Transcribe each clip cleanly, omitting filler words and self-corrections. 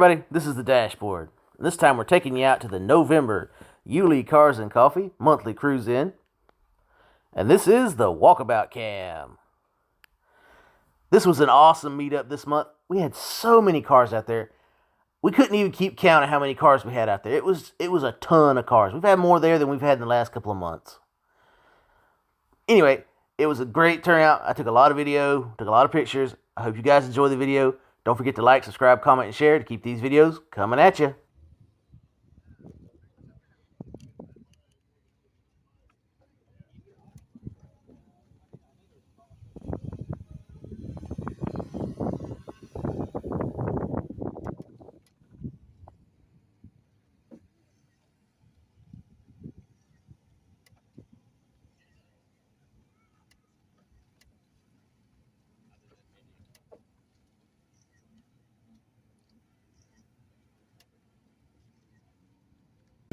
everybody, this is the Dashboard. This time we're taking you out to the November Yulee Cars and Coffee monthly cruise in. And this is the Walkabout Cam. This was an awesome meetup this month. We had so many cars out there. We couldn't even keep count of how many cars we had out there. It was a ton of cars. We've had more there than we've had in the last couple of months. Anyway, it was a great turnout. I took a lot of video, took a lot of pictures. I hope you guys enjoy the video. Don't forget to like, subscribe, comment, and share to keep these videos coming at you.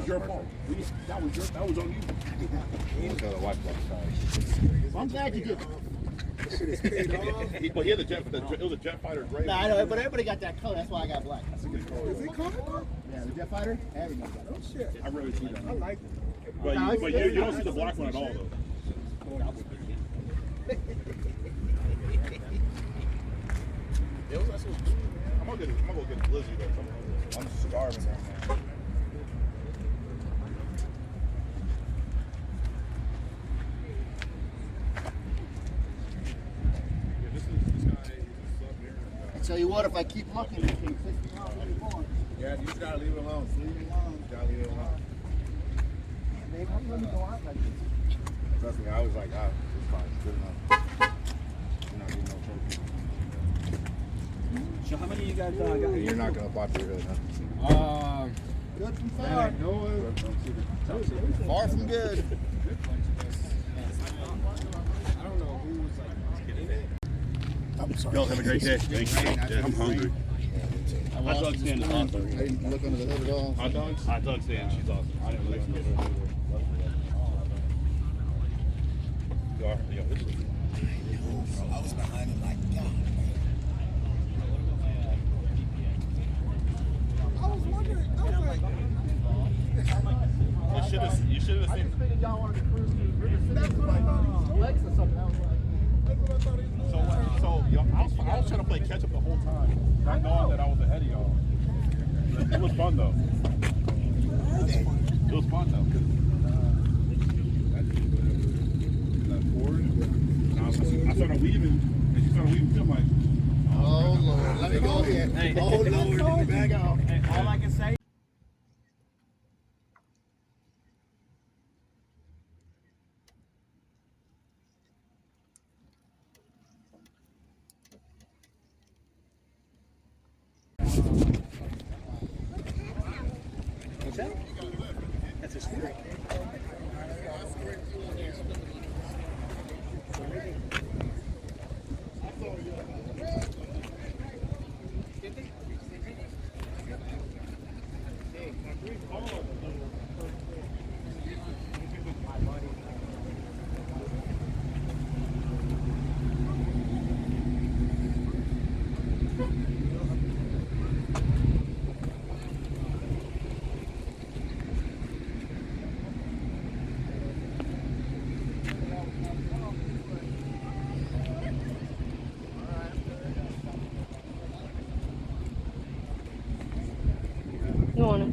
Your fault. That was on you. I'm glad you did. But he had it was a jet fighter gray. Nah, I know, but everybody got that color. That's why I got black. That's a good color. Is it color? Yeah, the jet fighter. Everybody got Oh shit! I really see that. I like it. But you don't see the black one at all though. I'm gonna go get Blizzy though. I'm starving right now. Tell you what, if I keep looking, it can piss me off anymore. Yeah, you just gotta leave it alone. Leave it alone. You gotta leave it alone. Babe, how you let me go out like this? Trust me, I was like, ah, it's fine, it's good enough. You're not getting no trophy. So how many of you guys got here? You're not gonna apply for it, huh? Good from far. Far from good. I don't know who was like in it. I'm sorry. Y'all have a great day. Thank you. I'm hungry. Hot dog stand is awesome. I didn't look under the hood at all. Hot dogs? Hot dog stand, she's awesome. I didn't really get her. I was behind him like, God. I was wondering, I was like, You should have seen. y'all wanted to cruise through River City, like, legs or something. I was like, So I was trying to play catch up the whole time, not knowing that I was ahead of y'all. It was fun though. It was fun though. I started weaving, and she started weaving too. I'm like, oh Lord, let me go ahead. Hey, oh Lord, let me back off. Hey, all I can say. What's that? That's a spirit. Good morning.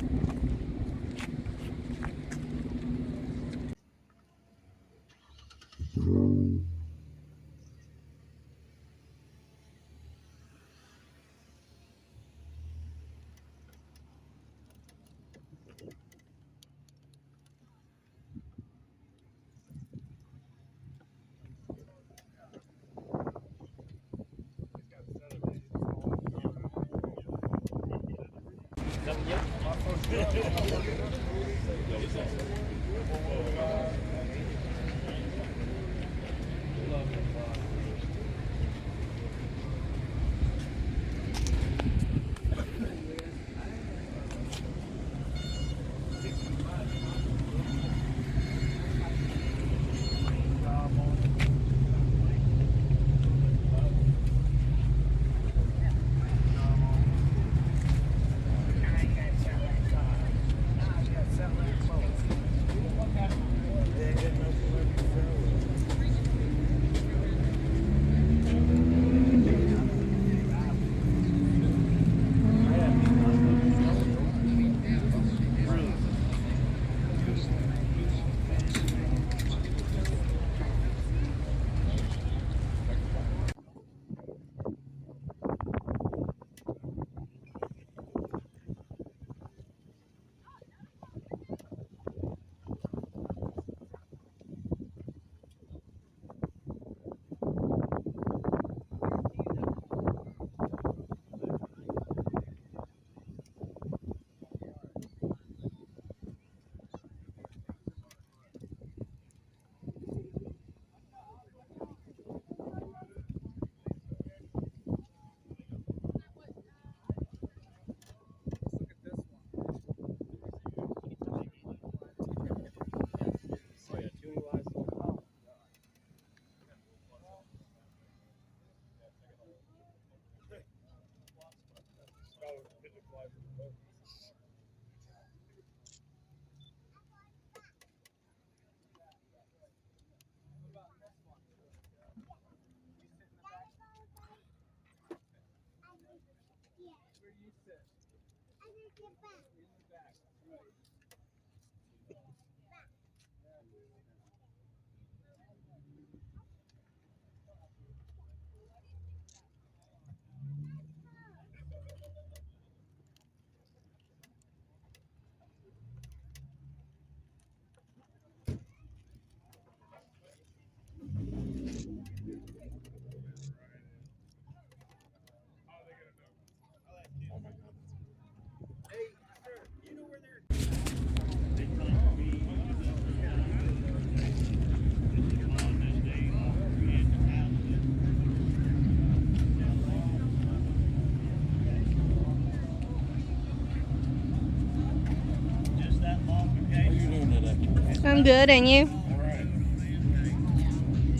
I'm good, and you?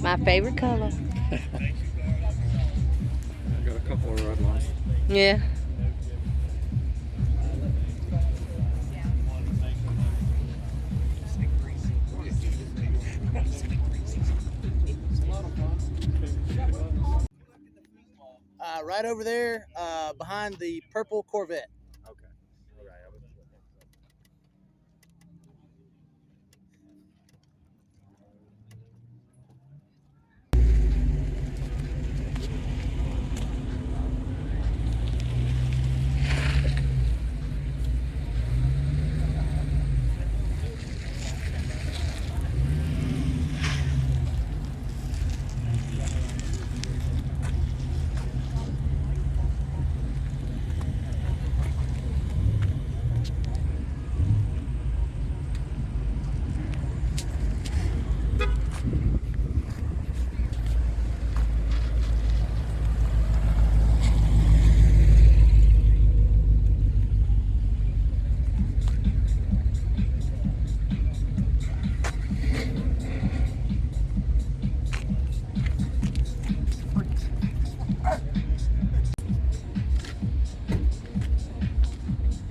My favorite color. I got a couple of red ones. Yeah. Right over there, behind the purple Corvette. Okay.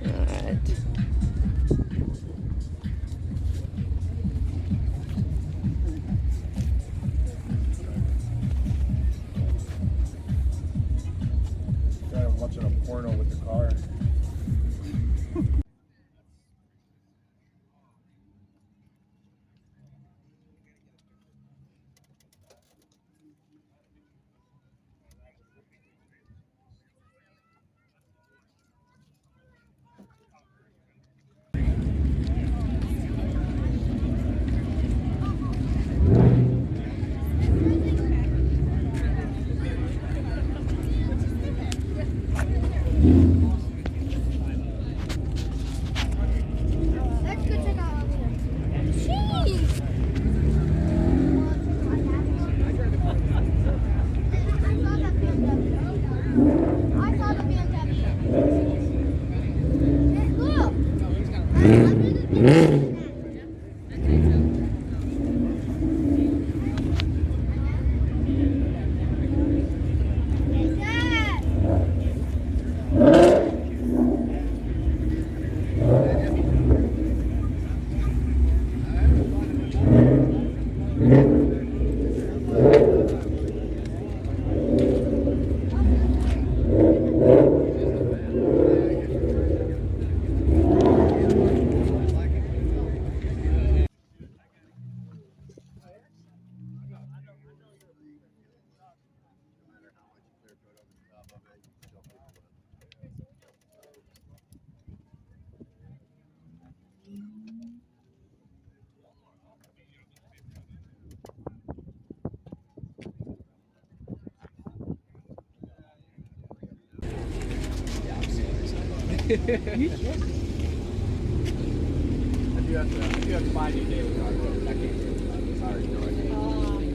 All right. I'm watching a porno with the car. I do have to buy a new daily car. I can't do it. Sorry,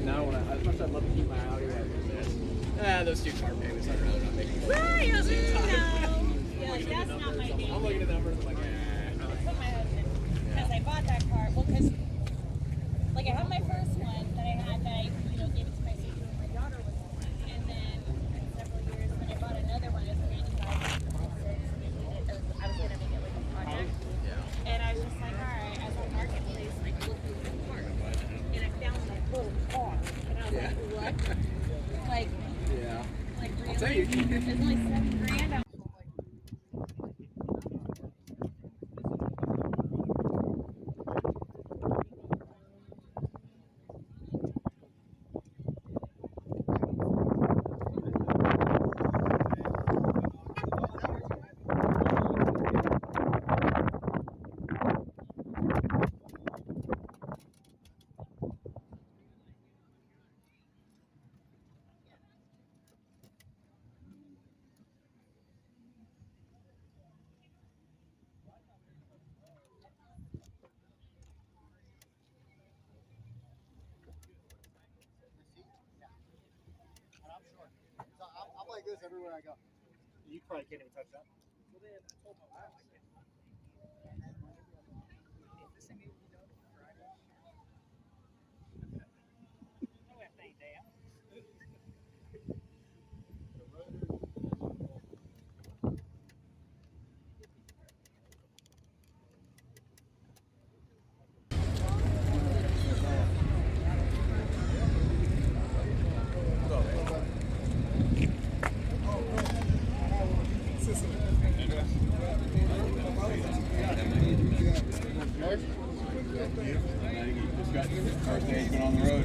no, as much as I'd love to keep my Audi right those two car payments, I'd rather not make them. Right, no. Yeah, that's not my name. I'm looking at the numbers, I'm like, It's my husband. Because I bought that car. Well, because, like, I had my first one that I had that I, gave it to my sister when my daughter was born. And then, several years, when I bought another one, it was a 95. I was going to make it like a project. Yeah. And I was just like, all right, as a marketplace, like, looking for cars. And I found my whole car. And I was like, what? Like, Yeah. like, really? I'll tell you. It's only $7,000. this everywhere I go. You probably can't even touch that. Well, then I told my wife, I said, if this thing needs to be done Friday, no, that thing down. On the road,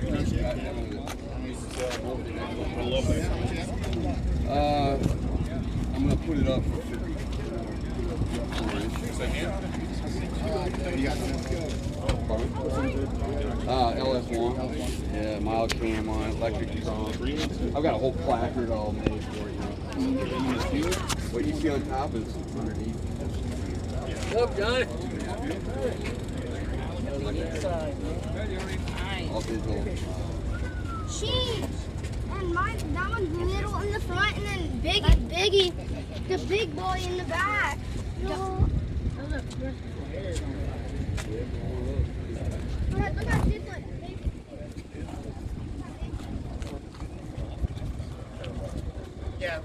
I'm gonna put it up for 50. LS1. Yeah, mild cam on it, electric drum. I've got a whole placard all made for it. What you see on top is underneath. What's up, Johnny? All digital. Cheese! And that one's little in the front and then the big boy in the back. No. Look at this one. Yeah.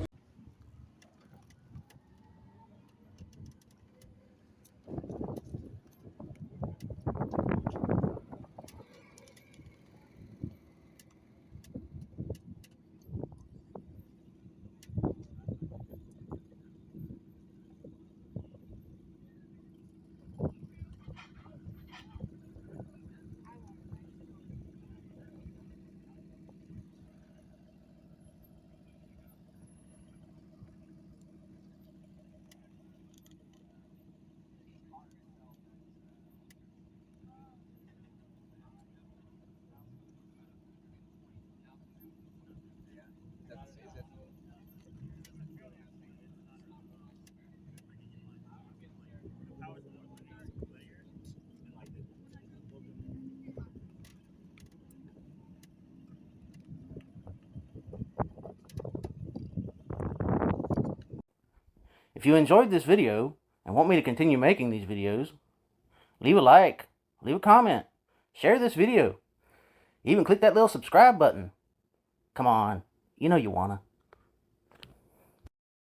If you enjoyed this video and want me to continue making these videos, leave a like, leave a comment, share this video, even click that little subscribe button. Come on, you know you wanna.